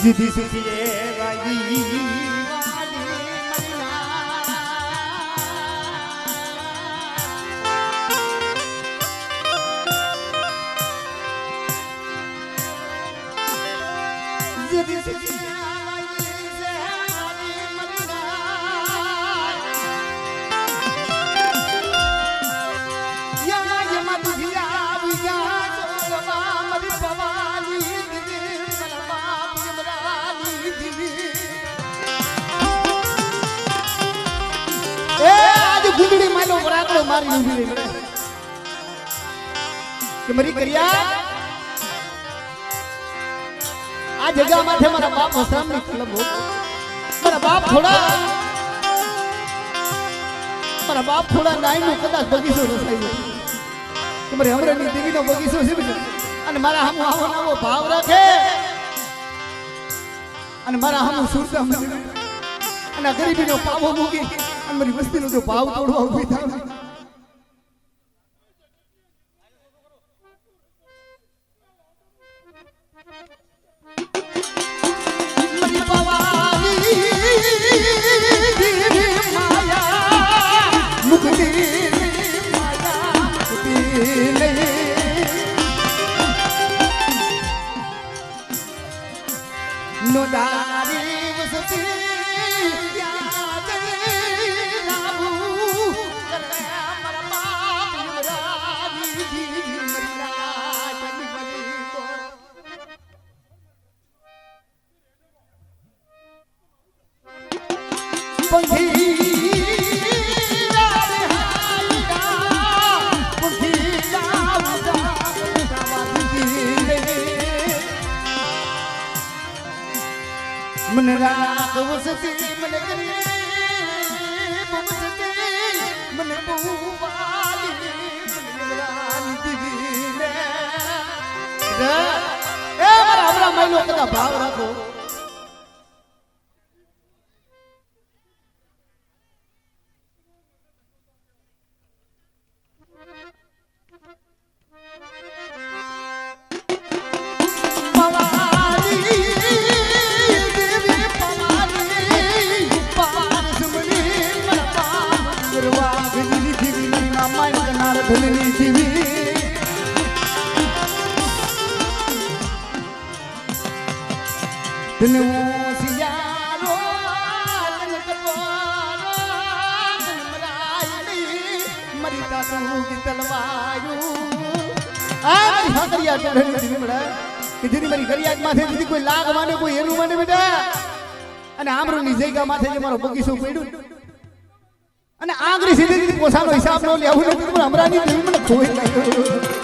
જીધી સીધી વાલી જીધી સીધી ગુંદડી માનો બરાકડો મારી ઊભી રહી કે મરી કર્યા આ જગ્યા માથે મારા બાપ હસરામની કલમ હો મારા બાપ થોડા નાઈ નું કદાચ બગીચો રસાયો કે મારી અમરેની દેવીનો બગીચો છે અને મારા હામો આવો ભાવ રાખે અને મારા હામો સુરતા અને ગરીબીનો પાવો મૂકી મારી વસ્તીનો જો ભાવ તોડવા ઉભી થાય મરી પવાની માયા મુક્તિ માયા મુક્તિ નો દારી વસતી मन राग वसती मन करे बमसती मन बुवाली मन रानी दिवी ने ए मारा हमरा मइलो कदा भाव રાખો ધનની જીવી ધનવો સિયારો લલકવારો ધનમરાઈ મરી તાતું કી તલવાયું આ મારી હાકરિયા ચઢણી જીવી મળે કે જેની મારી ગરિયાજ માથે દીધી કોઈ લાગ માને કોઈ હેરું માને બેટા અને આમરોની જગ્યા માથે જે મારો બગીચો પડ્યું અને આગરી સીધી પોસાનો હિસાબ નો લેવું નથી પણ હમરાની દેવી મને ખોઈ લાગ્યો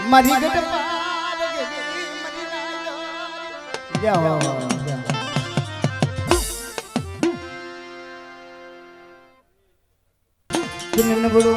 મારી ગટ પાર ગઈ મરી જાઓ દિન બડો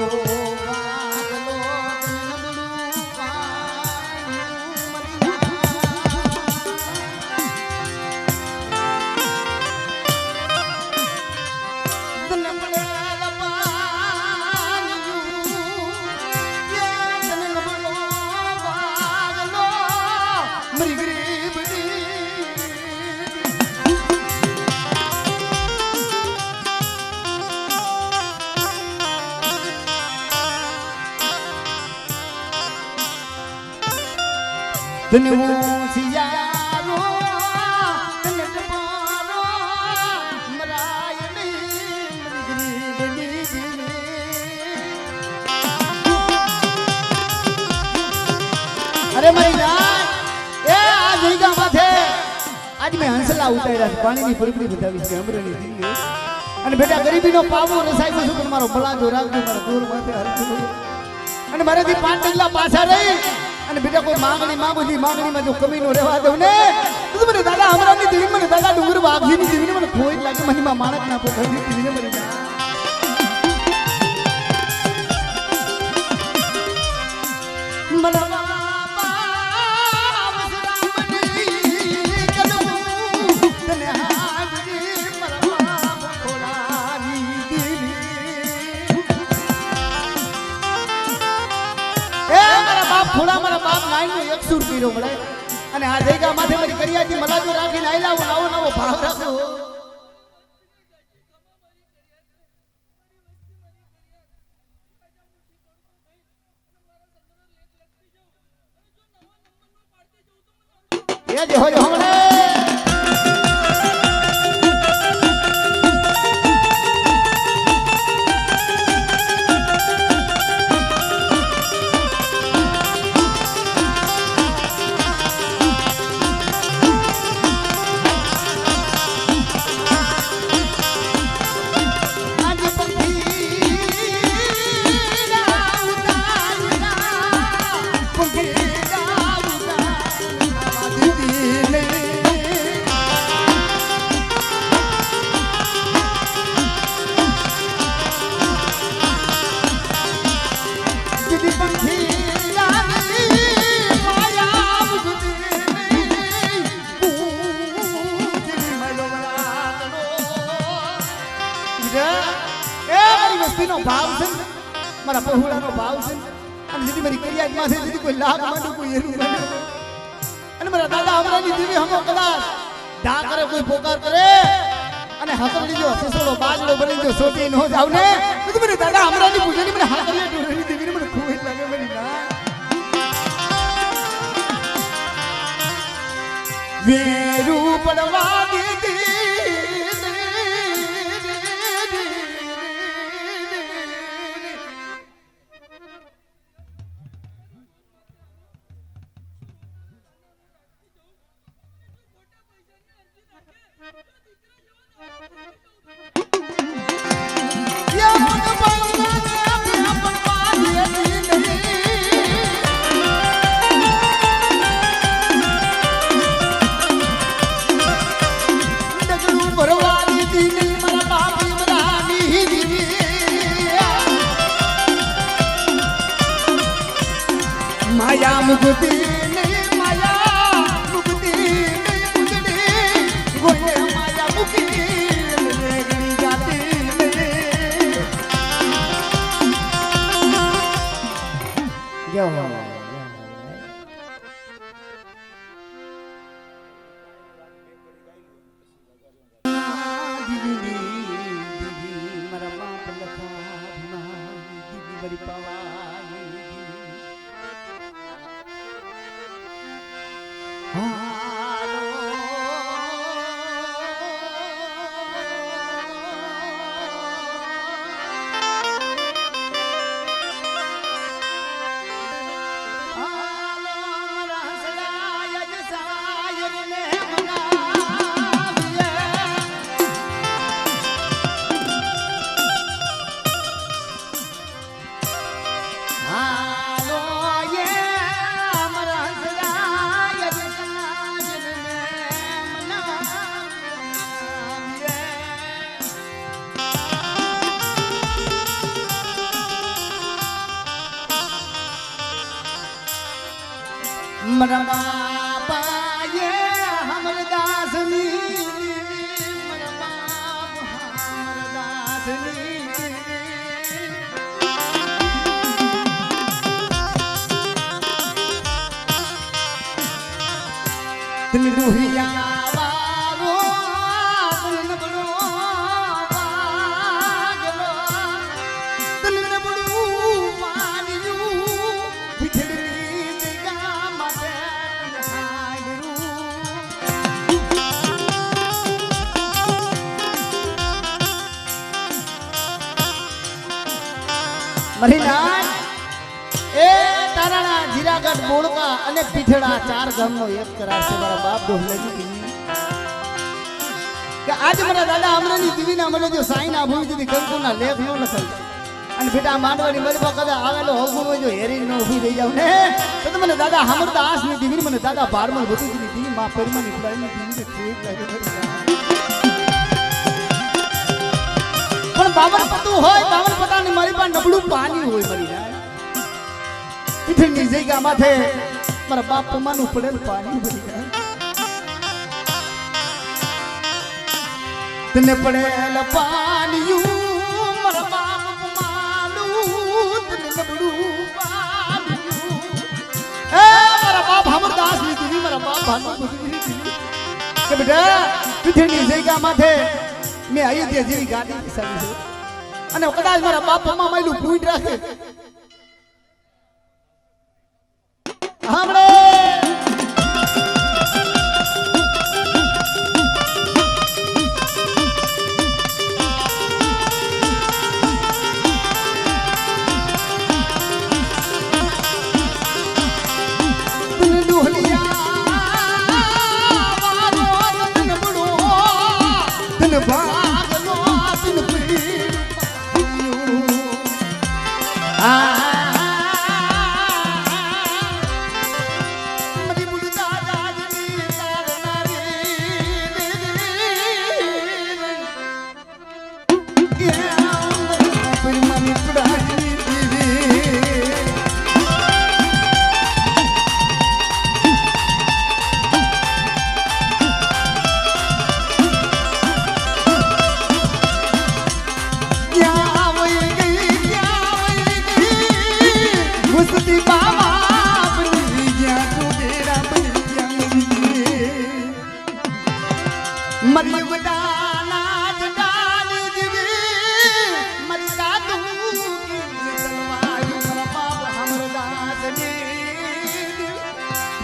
ધનવો સિયારો આજ મેં હંસલા ઉતાર્યા છે પાણીની પરબડી બતાવી છે અમરેલી દીવી અને બેટા ગરીબીનો પાવો રસાયો છું પણ મારો ભલાજો રાખજો મારા દૂર માથે હરજો અને મારેથી 5 ડગલા પાછા રહી અને બેટા કોઈ માંગણી માંગુ જી માંગણીમાં જો કમી નો રહેવા દઉં ને તો મને દાદા અમરાની દીવી મને દાદા ડુંગર વાઘજીની દીવીને મને કોઈ લાગે મનીમાં માણક ના પોખરની દીવીને મને થોડા મારા બાપ નાઈ નો એક સુર પીરો મળે અને આ જગ્યા માથે મારી કરિયાજી મલાજો રાખીને આઈ લાવો નવો નવો ભાવ રાખો એ જે હોય હમણે ભાવ છે મારા પહોળાનો ભાવ છે અને જેથી મારી કરિયામાં છે જેથી કોઈ લાગ માંડું કોઈ એનું માંડું અને મારા દાદા અમરાની દેવી હમો કદાચ ઢા કરે કોઈ પોકાર કરે અને હકરડી જો સસોડો બાજડો બની જો સોટી નો જાવ ને તો મને દાદા અમરાની પૂજની મને હાકરિયા ડોરની દેવીને મને ખૂબ જ લાગે મને ના વેરૂ પડવા દીધી माया मुक्ति माया मुक्ति गोले माया मुक्ति गणी जाती जय हो मरा बाबा ये हमर दासनी मरा बाबा हमर दासनी दिल रुहिया बाबो दिल बड़ो पागलो दिल बड़ो पानियो बिछड़ी મરીનાથ એ તારાણા જીરાગઢ બોળકા અને પીઠડા 4 ગામનો એક કરાર છે મારા બાપ ડોહલેજી आज મારા દાદા અમરાની દીવીના મને જો સાઈન આભું દીધી કંકુના લેખ નો લખાય અને બેટા માંડવાની મરબા કદા આવેલો હવગુનો જો હેરી નો ઉભી રહી જાવ ને તો મને દાદા હમરતા આસની દીવી મને દાદા બારમલ બધું દીધી માં પરમાની ફળાઈની દીવી ઠીક લાગે પણ બાવન પતું હોય બાવન પતાની મારી પાસે નબળું પાણી હોય મરી જાય ઇઠની જગ્યા માથે મારા બાપ પમાનું પડેલ પાણી ભરી જાય તને પડેલ પાણીયું મારા બાપ પમાનું તને નબળું પાણીયું એ મારા બાપ હમરદાસ ની દીવી મારા બાપ ભાનો બધી કે બેટા ઇઠની જગ્યા માથે મેં અયોધ્યા જેવી ગાડી બેસાડી છે અને કદાચ મારા બાપ પમા માયલું પૂઈટ રાખે હામળે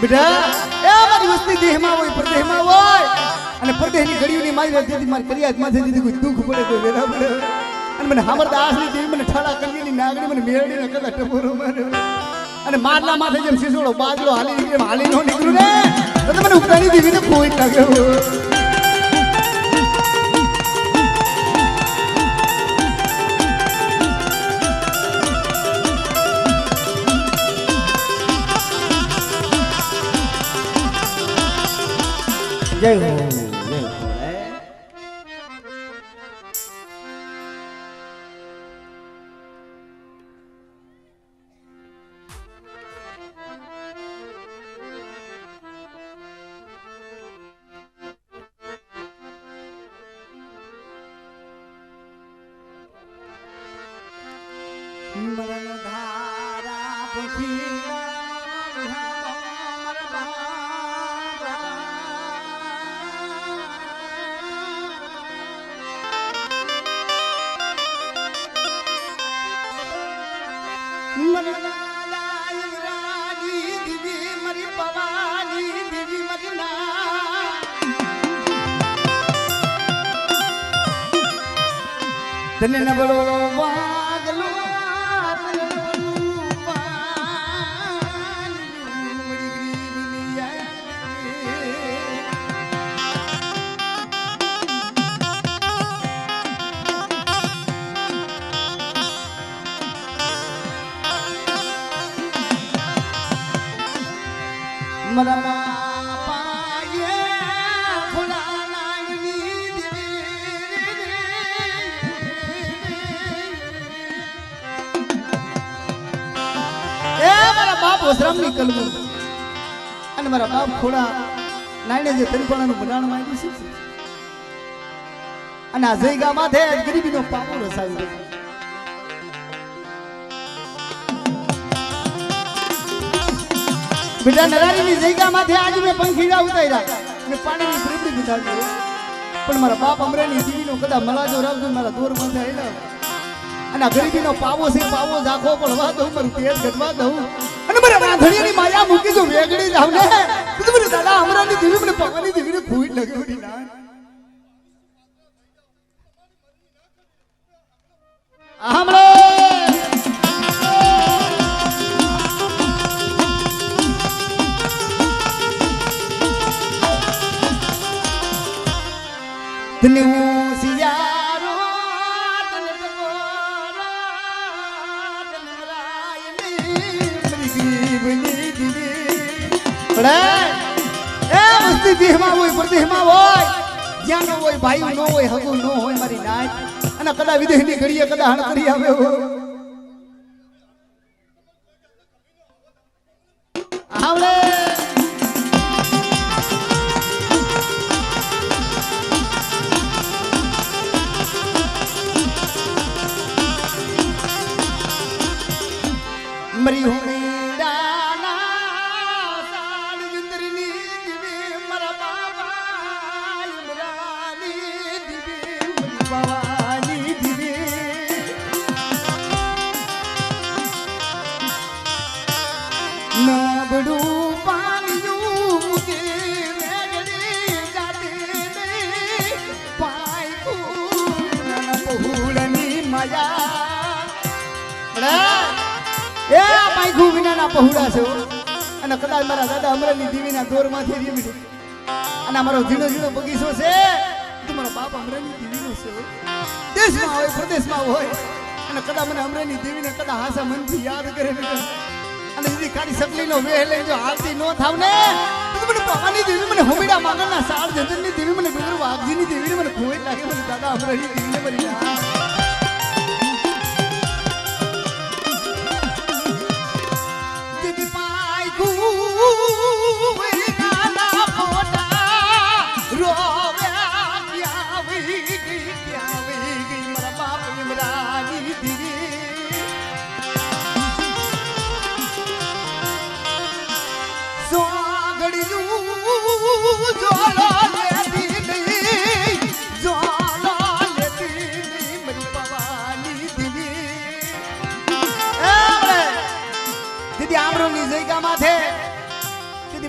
બેટા એ મારી વસ્તી દેહમાં હોય પરદેહમાં હોય અને પરદેહની ઘડીઓની મારી જેથી મારી કરિયાત માથે જેથી કોઈ દુઃખ પડે કોઈ વેરા પડે અને મને હામરદાસ ની દેવી મને ઠાડા કલીની નાગણી મને મેરડી ન કદા ટપોરો માર્યો અને મારલા માથે જેમ શીશોડો બાજલો હાલી જેમ હાલી નો નીકળ્યું ને તો મને ઉપરાની દેવીને કોઈ લાગ્યો જય હો જય હો મરણ ધારા પખીરા તને નબળો વાગલો મરા વસરામની કલમું અને મારા બાપ ખોડા નાયણે જે તરીપાણાનું બનાણ માંગ્યું છે અને આ જયગા માથે ગરીબીનો પાપો રસાવી દે બેટા નરારીની જયગા માથે આજે મેં પંખીડા ઉતાર્યા અને પાણીની પ્રીતિ બિતાવી પણ મારા બાપ અમરેની દીવીનો કદા મલાજો રાખજો મારા દોર માથે આવેલા અને આ ગરીબીનો પાવો છે પાવો ઝાખો પડવા દઉં મારું પેટ ઘટવા દઉં અને મારા રાંધણીની માયા મૂકી જો વેગડી જાવ ને તો મને દાદા અમરાની દીવી મને પગવાની દીવીને ફૂટ લગાવડી ના આમળો તને હું સિયારો તને ટકોરો તને રાયની મારી ગરીબની દીવી પડે એ મસ્તી દેહમાં હોય પરદેહમાં હોય જ્યાં ન હોય ભાઈ ન હોય હગું ન હોય મારી નાય અને કદા વિદેહની ઘડીએ કદા હણ કરી આવ્યો આવડે મરી હુમેડાના સાડી જુંદરીની દીવી મારા બાબા ઇમરાની દીવી મારી બાવાની દીવી નબડું પાણીયું મુકે મેગડી જાતી નહીં પાયકું નાના પહુડની માયા એ પાયખું વિનાના પહોળા છે અને કદાચ મારા દાદા અમરેલી દેવીના દોરમાંથી રીમડે અને અમારો ઝીણો ઝીણો બગીચો છે તો મારો બાપ અમરેલી દેવીનો છે દેશમાં હોય પ્રદેશમાં હોય અને કદાચ મને અમરેલી દેવીને કદાચ હાસા મનથી યાદ કરે અને દીદી કાળી સકલીનો વેહ લઈ જો હાલતી ન થાવ ને તો મને ભવાની દેવી મને હોમીડા માંગણના સાળ જંતરની દેવી મને ગુરુ વાઘજીની દેવીને મને ખોઈ લાગે મને દાદા અમરેલી દેવીને મરી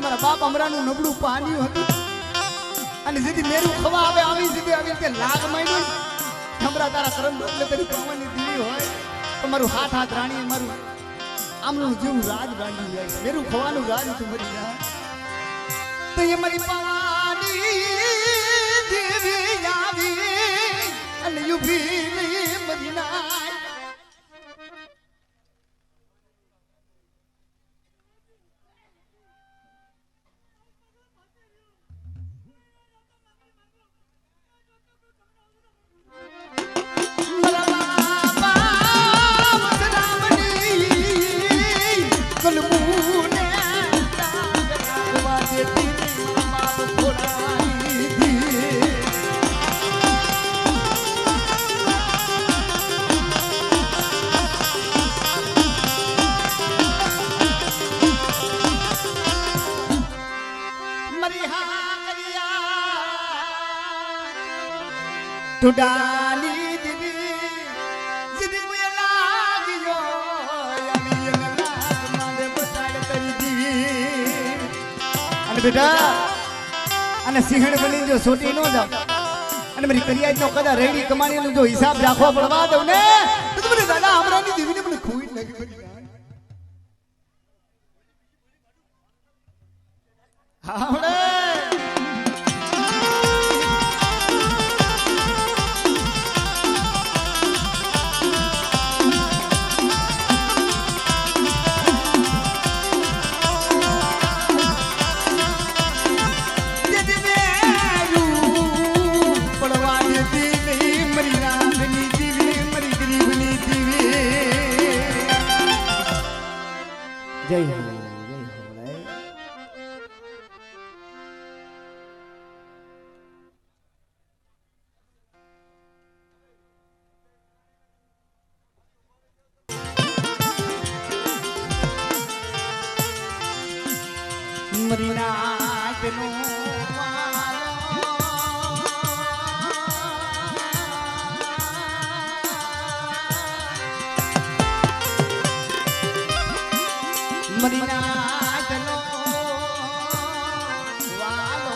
મારા બાપ અમરાનું નબળું પાન્યું હતું અને જેથી મેરું ખવા આવે આવી સીધી આવી રીતે લાગ માંડ્યો હમરા તારા કરમ એટલે તેરી પાવાની દીવી હોય તો મારું હાથ હાથ રાણી મારું આમનું જેવું રાજ બાંધી જાય મેરું ખવાનું રાજ તું મરી જાય તો એ મારી પાવાની દેવી આવી અને યુભી મરી નાય ડાલી દીવી જીદી કોઈ લાગ્યો આવી લાગ માંડે બતાડ તરી દીવી અને બેટા અને સિંહણ બની જો સોટી નો જાવ અને મારી કરિયાજ નો કદા રેડી કમાણી નો જો હિસાબ રાખવા પડવા દઉં ને તો મને દાદા અમરાની દીવીને મને ખોઈ લાગી બની આવડે જય હો મરીના તેનો મરીના તેનો વાલો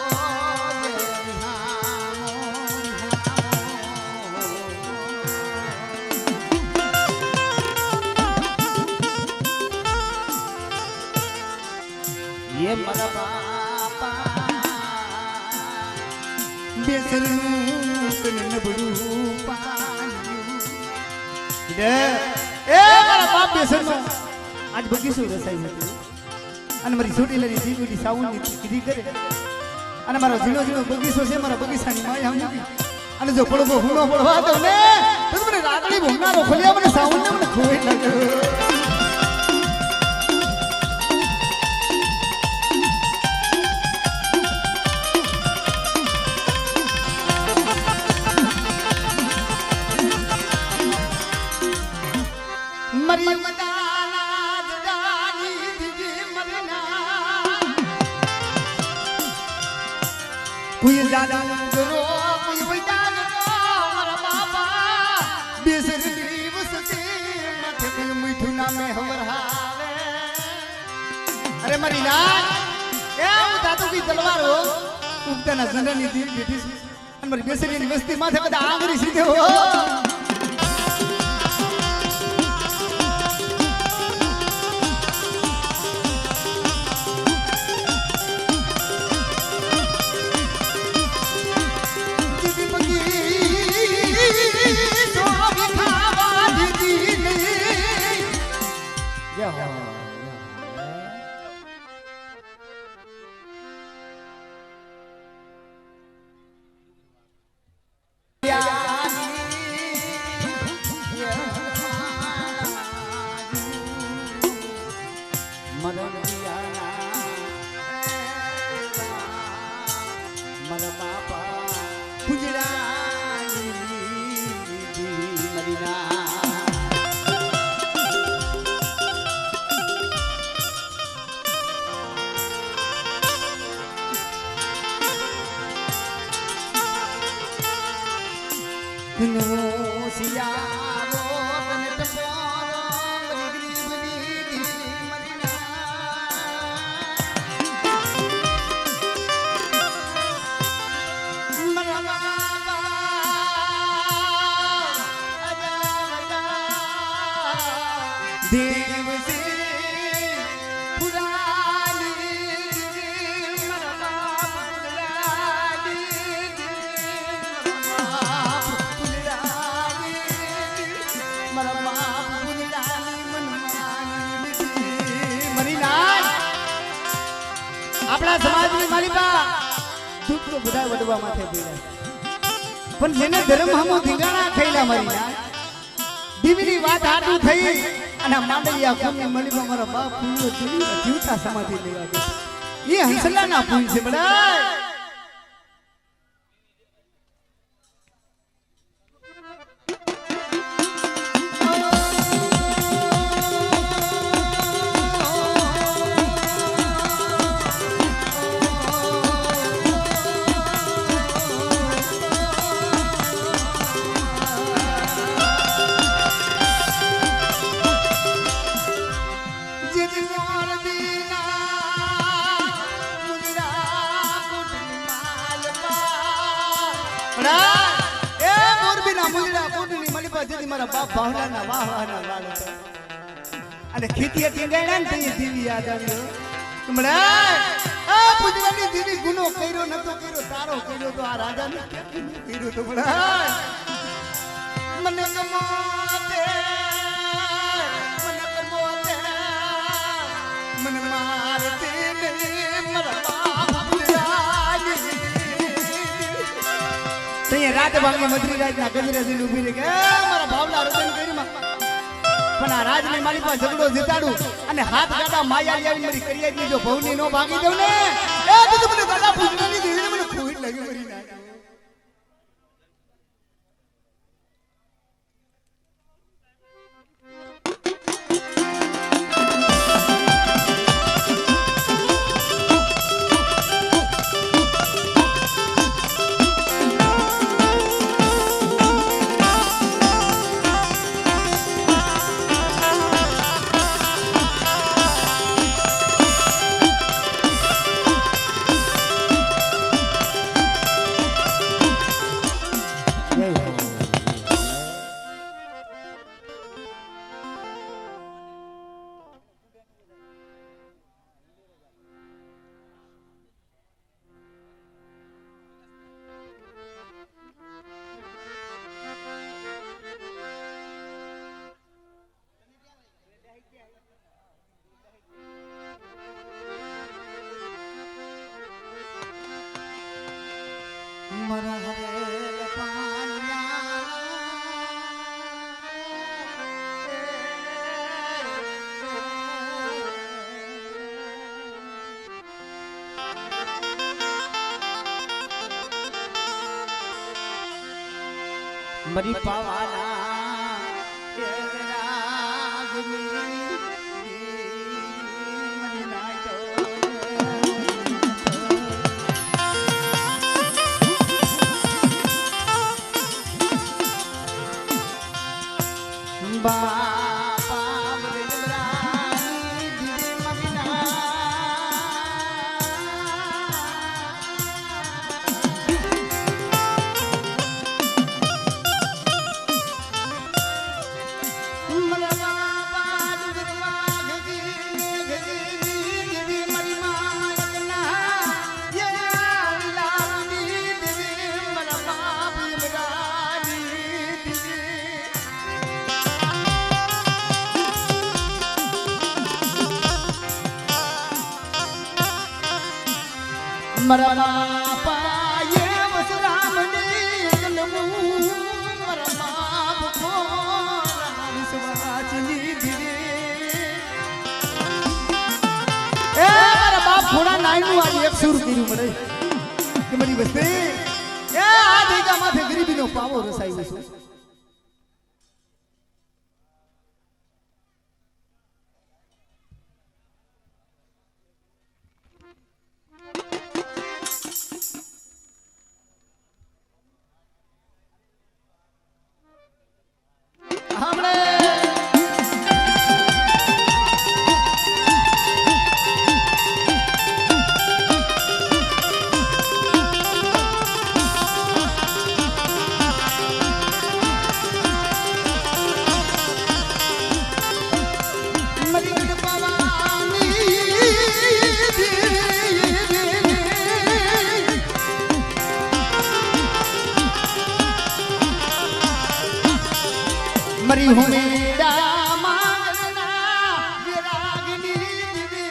ये मरा बापा बेसरू તને નબળું પાયું એ મારા બાપ બેસનો આજ બગીચો રસાઈ હતી અને મારી ચોટીલાની જીગુડી સાઉન્ડની કીધી કરે અને મારો ઝીણો ઝીણો બગીચો છે મારા બગીચાની માયા મૂકી અને જો પડવો હુનો પડવા દો ને તો મને રાતડી ભૂખનારો ખોલ્યા મને સાઉન્ડ ને મને ખોઈ લાગ્યો મરી મદાના જડાની દીદી મરના કોઈ દાદા ગરો કોઈ બૈદા ગરો મારા બાપા બેસર દિવસ તે માથે કોઈ મીઠું નામે હવર હાવે અરે મરી ના એ દાદુ કી તલવાર હો ઉગતાના જંગલની દીવ બેઠી છે અને મારી બેસરીની વસ્તી માથે બધા આંગળી સીધે હો આપણા સમાજની માલિકા દુઃખ તો બધા વડવા માથે પીડા પણ જેને ધર્મ હમો ધીંગાણા ખઈલા મારી ના દીવીની વાત આટું થઈ અને માંડલિયા કોની મલીમાં મારા બાપ પૂરો જીવતા સમાધિ લેવા દે એ હંસલાના પૂલ છે બડાય મારા બાપ ભાવનાના વાહવાના વાળ અને ખેતી ટીંગાણા ને તે દીવી યાદ આવ્યો કમળા આ પૂજવાની દીવી ગુનો કર્યો નતો કર્યો તારો કર્યો તો આ રાજાને કર્યો તો કમળા મને કમોતે મને મારતે ને મારા બાપ પૂજવાની તે રાત ભાંગી મધરી રાતના ગજરાજી ઊભી રહી કે મારા ભાવલા રતન કરીમાં પણ આ રાજની મારી પાસે ઝઘડો જીતાડું અને હાથ ગાડા માયા આવી મારી કરિયાની જો ભવની નો ભાગી દઉં ને એ બધું મને દાદા પૂજવાની દીવીને મને ખોટ લાગી મરી ના મરી પાવાના રાગની મને નાચો બાપા મરદરાની દીવે મગના मरा बापा ये वसराम ने जन्मू मरा बाप को विश्वासनी दिवे ए मरा बाप थोड़ा नाइनु आज एक सुर કર્યું મને કે મારી વસ્તી એ આ દેગા માથે ગરીબીનો પાવો રસાઈ છે मरी हूँ मेरा मांगना विरागनी दिवे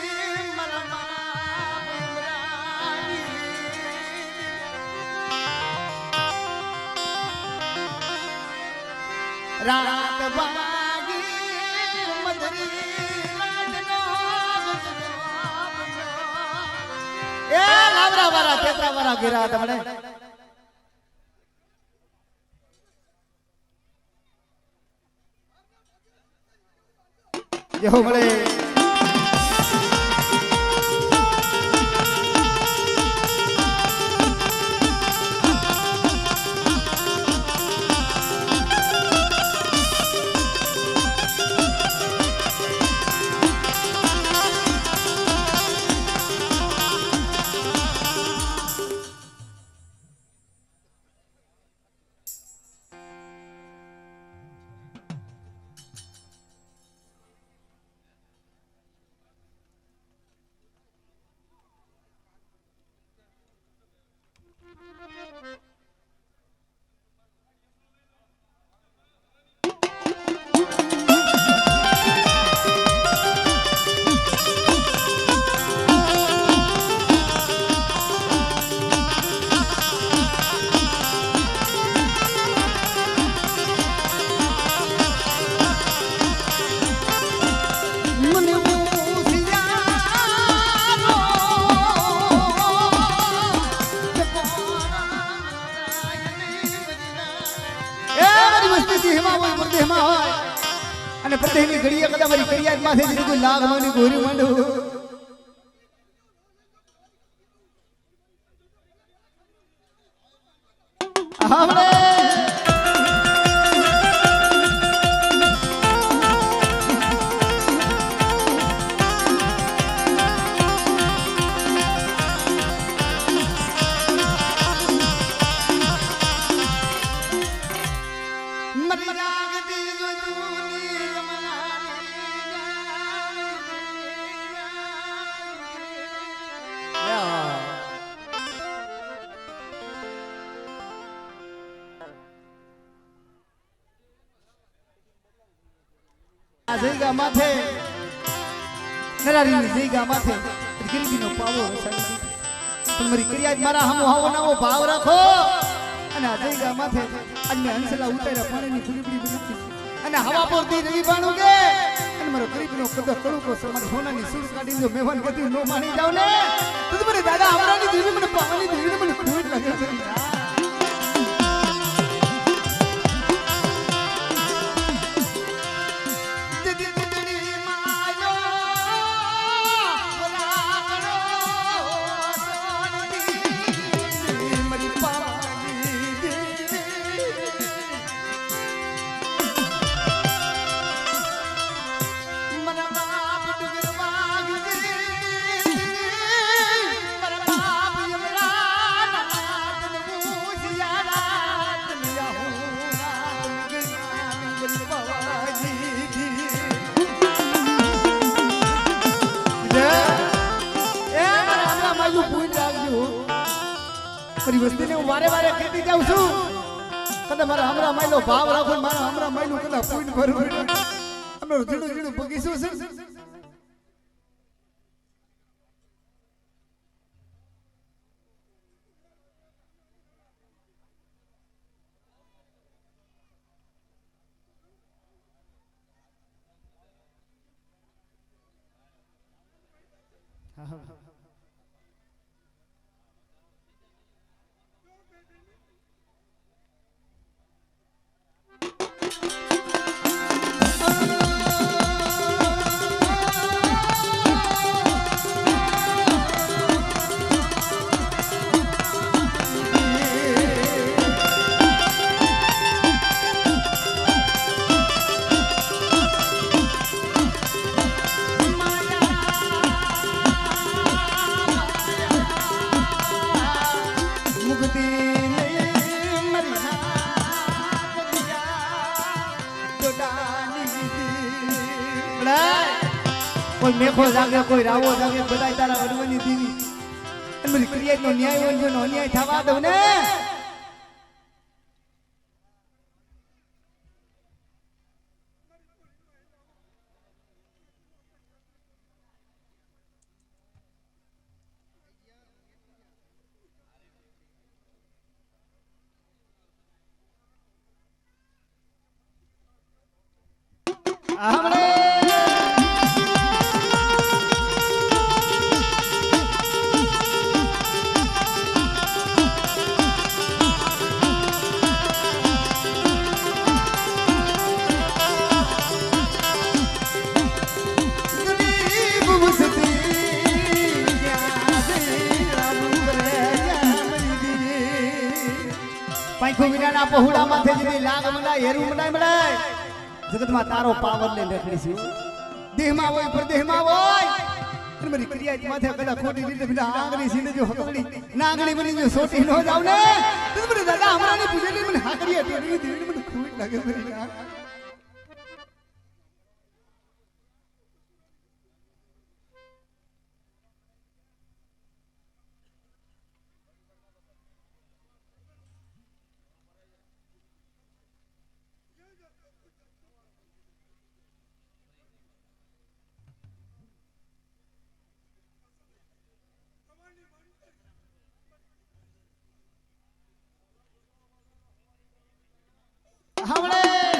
रात बागी मधुरी ए लावरा वाला तेतरा वाला गिरा तमने यो बड़े અને પ્રદેહની ઘડીએ કદા મારી ફરિયાદ માથે જ કોઈ લાગ માંડી ગોરી માંડું આપણે જઈગા માથે નરારી જઈગા માથે ગરીબીનો પાવો રસાડી પણ મારી ફરિયાદ મારા હમો હાવો નાવો ભાવ રાખો ગળા માથે અને હંસલા ઉતાર્યા પાણીની ફૂલીપડી બની અને હવા પરથી રવિ બાણું કે અને મારો ગરીબનો કદો કડું કો સમાર સોનાની સૂળ કાઢીને જો મેવાન ગતિ નો માની જાવ ને તો મને દાદા હમણાંની દેવી મને પાવાની દેવીને મને ખોટ લાગે છે વસ્તીને હું વારે વારે ખેતી જાઉં છું કદાચ મારા હમણાં માયલો ભાવ રાખો મારા હમણાં માયલું કદાચ પૂન ભરવું હમણાં ઝીણું ઝીણું બગીચું છે કોઈ મેખો જાગે કોઈ રાવો જાગે બધાય તારા વડવાની દેવી અને બધી ક્રિયાનો ન્યાય હોય નો અન્યાય થવા દઉં ને હમણે પાંખો વિનાના પહોળા માથે જેવી લાગ મડાય હેરું મડાય મડાય જગતમાં તારો પાવર લઈને રખડી છે દેહમાં હોય પરદેહમાં હોય અને મારી ક્રિયા માથે કદા ખોટી રીતે બિના આંગળી સીને જો હકડી નાંગળી બની જો સોટી ન જાવ ને તો મને દાદા હમણાંની પૂજેલી મને હાકડી હતી મને ખોટ લાગે મારી હમણે